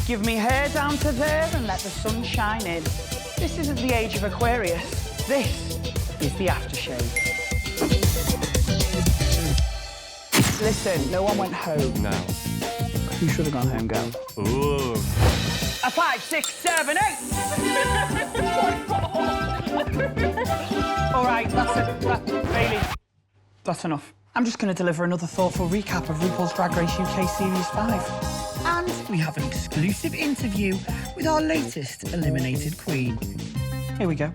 Give me hair down to there and let the sun shine in. This isn't the age of Aquarius. This is the aftershave. Listen, no one went home. No. Who should have gone home, girl? Ooh. A 5, 6, 7, 8! All right, that's it. Bailey, that's enough. I'm just going to deliver another thoughtful recap of RuPaul's Drag Race UK Series 5. And we have an exclusive interview with our latest eliminated queen. Here we go.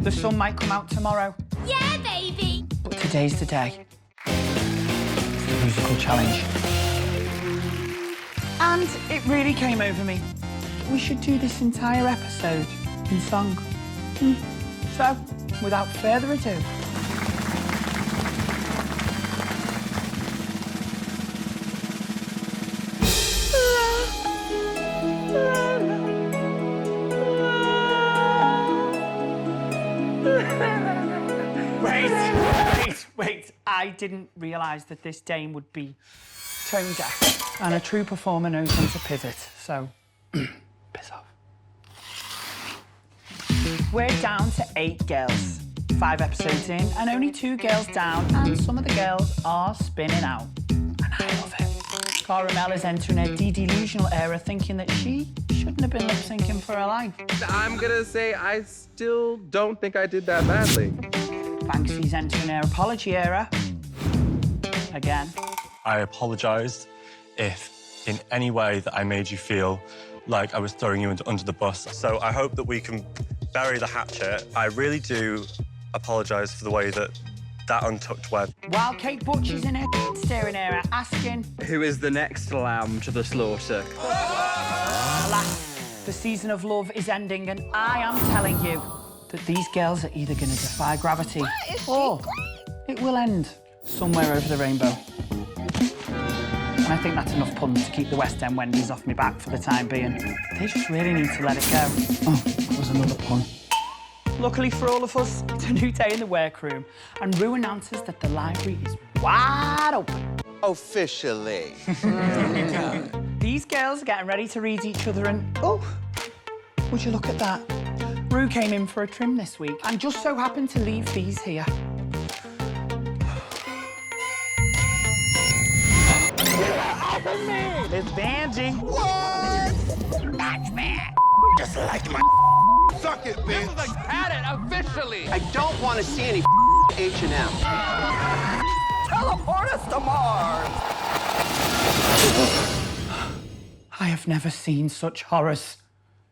The sun might come out tomorrow. Yeah, baby! But today's the day. It's the musical challenge. And it really came over me. We should do this entire episode in song. So, without further ado... Wait, I didn't realise that this dame would be tone deaf. And a true performer knows when to pivot, so piss off. We're down to 8 girls. 5 episodes in, and only 2 girls down, and some of the girls are spinning out. And I love it. Cara Mel is entering her de-delusional era, thinking that she shouldn't have been lip-syncing for her life. I'm gonna say I still don't think I did that badly. Banksy's entering her apology era. Again. I apologised if in any way that I made you feel like I was throwing you under the bus. So I hope that we can bury the hatchet. I really do apologise for the way that untucked web. While Kate Butch is in her staring era, asking... Who is the next lamb to the slaughter? Alas, the season of love is ending, and I am telling you that these girls are either going to defy gravity or it will end somewhere over the rainbow. And I think that's enough puns to keep the West End Wendy's off my back for the time being. They just really need to let it go. Oh, that was another pun. Luckily for all of us, it's a new day in the workroom, and Ru announces that the library is wide open. Officially. These girls are getting ready to read each other and... Oh, would you look at that? Ru came in for a trim this week and just so happened to leave these here. It's Benji. What? That's bad. Just like my suck it, bitch. This is like patent officially. I don't want to see any H&M. Teleport us to Mars. I have never seen such horrors.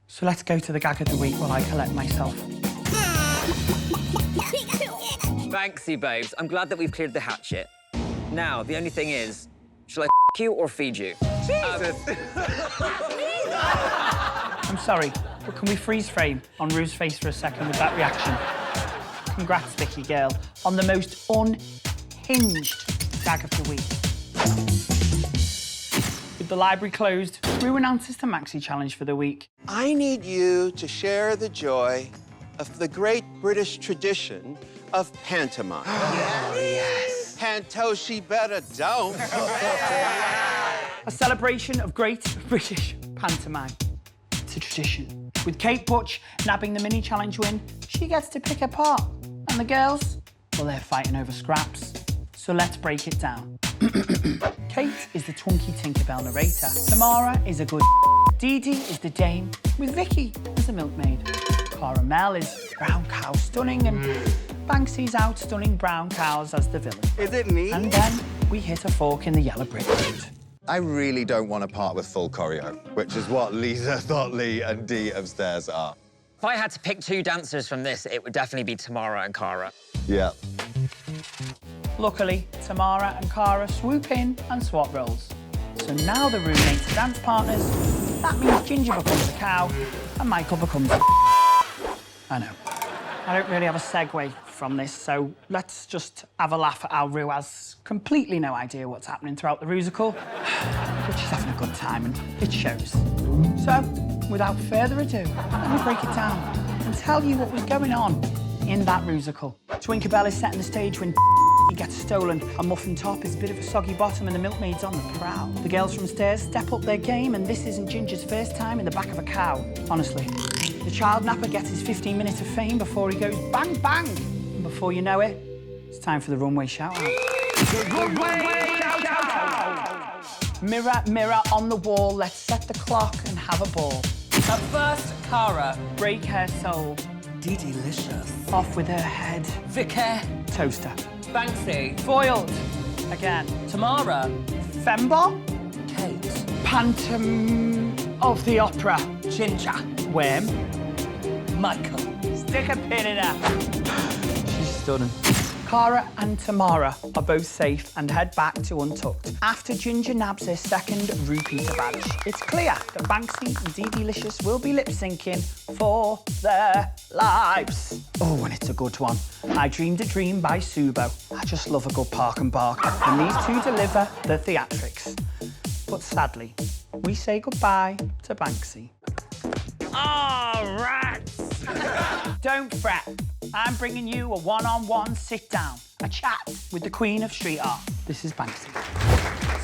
So let's go to the gag of the week while I collect myself. Banksy, babes, I'm glad that we've cleared the hatchet. Now, the only thing is, shall I you or feed you? Jesus. I'm sorry, but can we freeze frame on Ru's face for a second with that reaction? Congrats, Vicky girl, on the most unhinged gag of the week. With the library closed, Ru announces the Maxi Challenge for the week. I need you to share the joy of the great British tradition of pantomime. Oh, yes. Pantoshi better don't. A celebration of great British pantomime. It's a tradition. With Kate Butch nabbing the mini challenge win, she gets to pick her part. And the girls, well, they're fighting over scraps. So let's break it down. Kate is the twunky Tinkerbell narrator. Tamara is a good Dee Dee is the dame, with Vicky as a milkmaid. Cara Mel is brown cow stunning, and Banksy's out stunning brown cows as the villain. Is it me? And then we hit a fork in the yellow brick road. I really don't want to part with full choreo, which is what Lisa thought Lee and Dee upstairs are. If I had to pick 2 dancers from this, it would definitely be Tamara and Cara. Yeah. Luckily, Tamara and Cara swoop in and swap roles. So now the roommates are dance partners. That means Ginger becomes a cow and Michael becomes a... I know. I don't really have a segue from this, so let's just have a laugh at how Ru has completely no idea what's happening throughout the musical, but she's having a good time, and it shows. So, without further ado, let me break it down and tell you what was going on in that musical. Twinkerbell is setting the stage when gets stolen. A muffin top is a bit of a soggy bottom and the milkmaid's on the prowl. The girls from stairs step up their game and this isn't Ginger's first time in the back of a cow. Honestly. The child napper gets his 15 minutes of fame before he goes bang, bang. And before you know it, it's time for the runway shout-out. The runway shout-out! Mirror, mirror on the wall, let's set the clock and have a ball. At first, Cara. Break her soul. Delicious. Off with her head. Vicky. Toaster. Banksy. Foiled. Again. Tamara. Fembot. Kate. Phantom of the Opera. Ginger. Worm. Michael. Stick a pin in her. She's stunning. Cara and Tamara are both safe and head back to Untucked. After Ginger nabs her second repeater badge, it's clear that Banksy and Dee Delicious will be lip-syncing for their lives. Oh, and it's a good one. I Dreamed a Dream by Subo. I just love a good park and bark. And these two deliver the theatrics. But sadly, we say goodbye to Banksy. Oh, rats! Don't fret. I'm bringing you a one-on-one sit-down, a chat with the queen of street art. This is Banksy.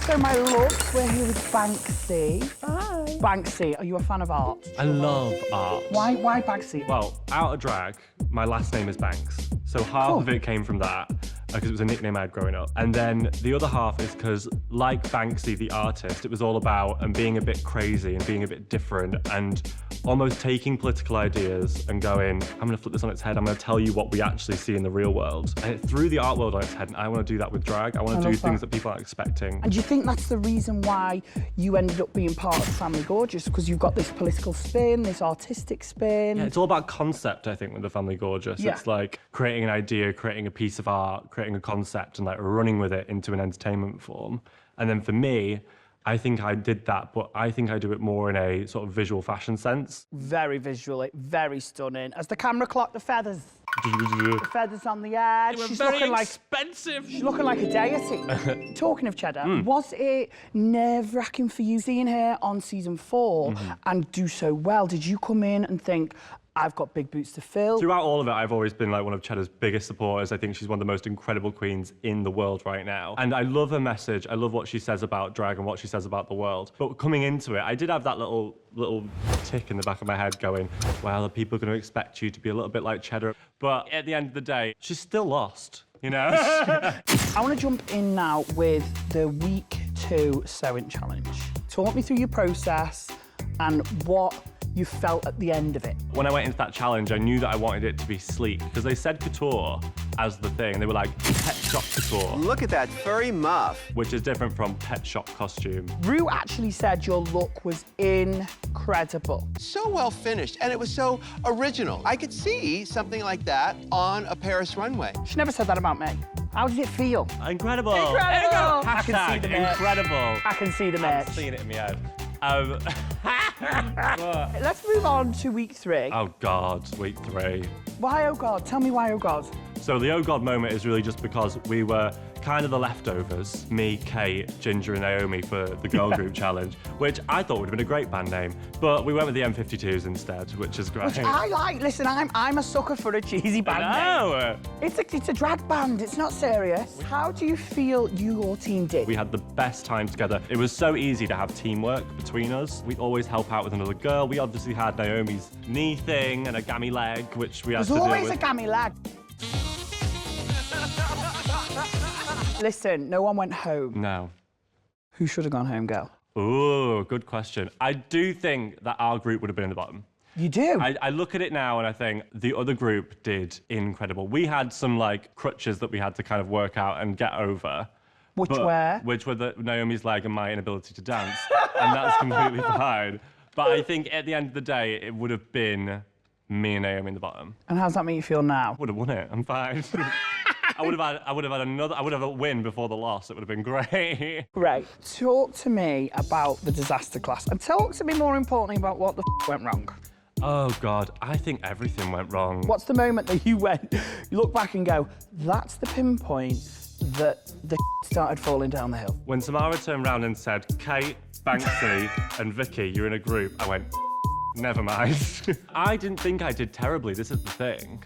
So, my love, we're here with Banksy. Hi. Banksy, are you a fan of art? I love art. Why Banksy? Well, out of drag, my last name is Banks. So half of it came from that, because it was a nickname I had growing up. And then the other half is because, like Banksy, the artist, it was all about being a bit crazy and being a bit different and almost taking political ideas and going, I'm gonna flip this on its head, I'm gonna tell you what we actually see in the real world. And it threw the art world on its head, and I wanna do that with drag. I wanna do things that people aren't expecting. And do you think that's the reason why you ended up being part of Family Gorgeous? Because you've got this political spin, this artistic spin? Yeah, it's all about concept, I think, with the Family Gorgeous. Yeah. It's like creating an idea, creating a piece of art, creating a concept and like running with it into an entertainment form. And then for me, I think I did that, but I think I do it more in a sort of visual fashion sense. Very visual, very stunning. As the camera clocked the feathers. The feathers on the edge. They were She's very looking like expensive. She's looking like a deity. Talking of Cheddar, was it nerve-wracking for you seeing her on season 4 and do so well? Did you come in and think, I've got big boots to fill? Throughout all of it, I've always been like one of Cheddar's biggest supporters. I think she's one of the most incredible queens in the world right now. And I love her message. I love what she says about drag and what she says about the world. But coming into it, I did have that little tick in the back of my head going, well, are people going to expect you to be a little bit like Cheddar? But at the end of the day, she's still lost, you know? I want to jump in now with the week 2 sewing challenge. Talk me through your process and what you felt at the end of it. When I went into that challenge, I knew that I wanted it to be sleek because they said couture as the thing. They were like, pet shop couture, Look at that furry muff. which is different from pet shop costume. Rue actually said your look was incredible. So well finished, and it was so original. I could see something like that on a Paris runway. She never said that about me. How did it feel? Incredible. Incredible. I can see Hashtag the merch. incredible. I can see the merch. I'm seeing it in my head. Let's move on to week 3. Oh God, week 3. Why, oh God? Tell me why, oh God. So the oh God moment is really just because we were kind of the leftovers, me, Kate, Ginger and Naomi for the girl group challenge, which I thought would have been a great band name, but we went with the M52s instead, which is great. Which I like. Listen, I'm a sucker for a cheesy band name. No! It's a drag band. It's not serious. How do you feel your team did? We had the best time together. It was so easy to have teamwork between us. We'd always help out with another girl. We obviously had Naomi's knee thing and a gammy leg, which we had There's to deal always with. a gammy leg. Listen, no one went home. No. Who should have gone home, girl? Ooh, good question. I do think that our group would have been in the bottom. You do? I look at it now and I think the other group did incredible. We had some like crutches that we had to kind of work out and get over. Which were? Which were Naomi's leg and my inability to dance. And that's completely fine. But I think at the end of the day, it would have been me and Naomi in the bottom. And how's that make you feel now? Would have won it. I'm fine. I would have a win before the loss. It would have been great. Right. Talk to me about the disaster class, and talk to me more importantly about what the went wrong. Oh God, I think everything went wrong. What's the moment that you look back and go, that's the pinpoint that the started falling down the hill? When Samara turned around and said, Kate, Banksy, and Vicky, you're in a group, I went, never mind. I didn't think I did terribly. This is the thing.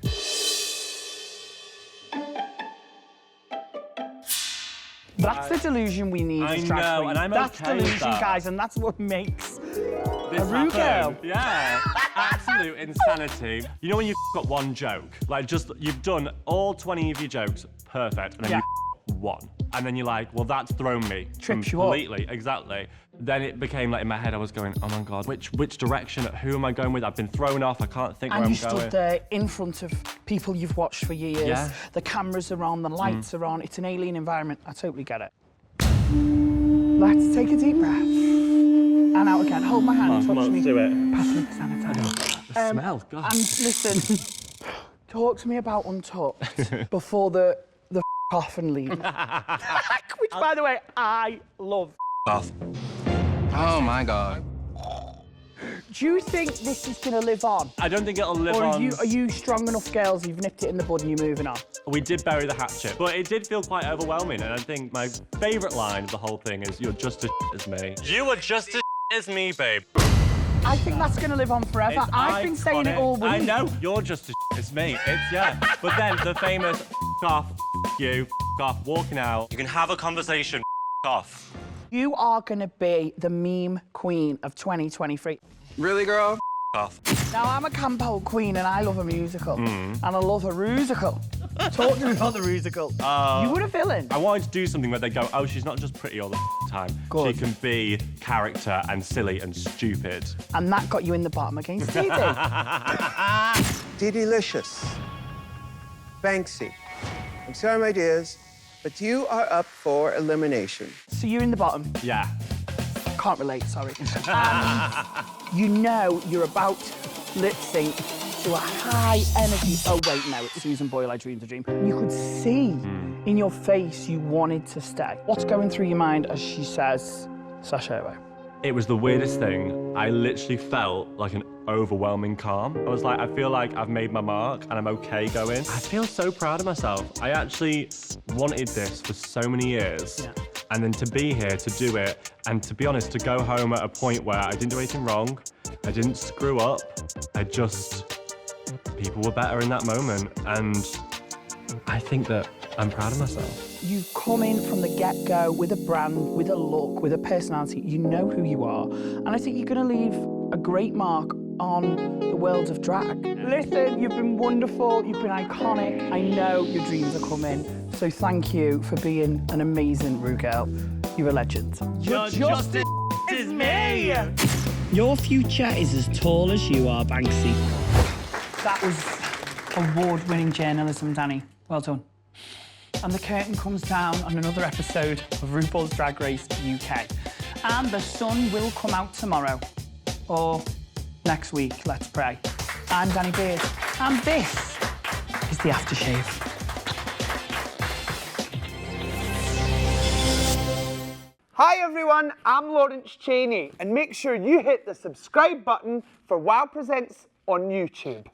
That's the delusion we need I as drag know, queens. and I'm That's okay with delusion, that. guys, and that's what makes This a RuPaul. happened. Yeah, absolute insanity. You know when you've got one joke, like just you've done all 20 of your jokes perfect, and then Yeah. you one, and then you're like, well, that's thrown me Trips you up. completely. Exactly. Then it became like in my head, I was going, oh my god, which direction? Who am I going with? I've been thrown off. I can't think And where you I'm going. stood there in front of people you've watched for years. Yeah. The cameras are on, the lights are on. It's an alien environment. I totally get it. Let's take a deep breath. And out again. Hold my hand. Come touch on, me. do it. Pass me the sanitizer. The smell, God. And listen, talk to me about Untucked before the off and leave. Which, by the way, I love. Off. Oh my God. Do you think this is going to live on? I don't think it'll live Or on. are you strong enough girls, you've nipped it in the bud and you're moving on? We did bury the hatchet, but it did feel quite overwhelming. And I think my favourite line of the whole thing is, "You're just as as me." You are just as as me, babe. I think that's going to live on forever. It's I've been saying it iconic. all week. I know, you're just as me. It's, yeah. But then the famous off, you, off, walking out. You can have a conversation, off. You are going to be the meme queen of 2023. Really, girl? Off. Now, I'm a campo queen and I love a musical. And I love a rusical. Talk to me about the rusical. You were a villain. I wanted to do something where they go, oh, she's not just pretty all the time. Good. She can be character and silly and stupid. And that got you in the bottom against Dee Dee. Delicious. Banksy. I'm sorry, my dears, but you are up for elimination. So you're in the bottom. Yeah. Can't relate, sorry. You know you're about to lip sync to a high energy. Oh, wait, no, it's Susan Boyle, I Dreamed a Dream. You could see in your face you wanted to stay. What's going through your mind as she says, sashay away? It was the weirdest thing. I literally felt like an overwhelming calm. I was like, I feel like I've made my mark and I'm okay going. I feel so proud of myself. I actually wanted this for so many years. Yeah. And then to be here, to do it, and to be honest, to go home at a point where I didn't do anything wrong, I didn't screw up, people were better in that moment. And I think that I'm proud of myself. You've come in from the get-go with a brand, with a look, with a personality. You know who you are. And I think you're going to leave a great mark on the world of drag. Listen, you've been wonderful. You've been iconic. I know your dreams are coming. So thank you for being an amazing Ru girl. You're a legend. You're just as me. Your future is as tall as you are, Banksy. That was award-winning journalism, Danny. Well done. And the curtain comes down on another episode of RuPaul's Drag Race UK. And the sun will come out tomorrow. Or next week, let's pray. I'm Danny Beard, and this is The Aftershave. Hi everyone, I'm Lawrence Cheney, and make sure you hit the subscribe button for WOW Presents on YouTube.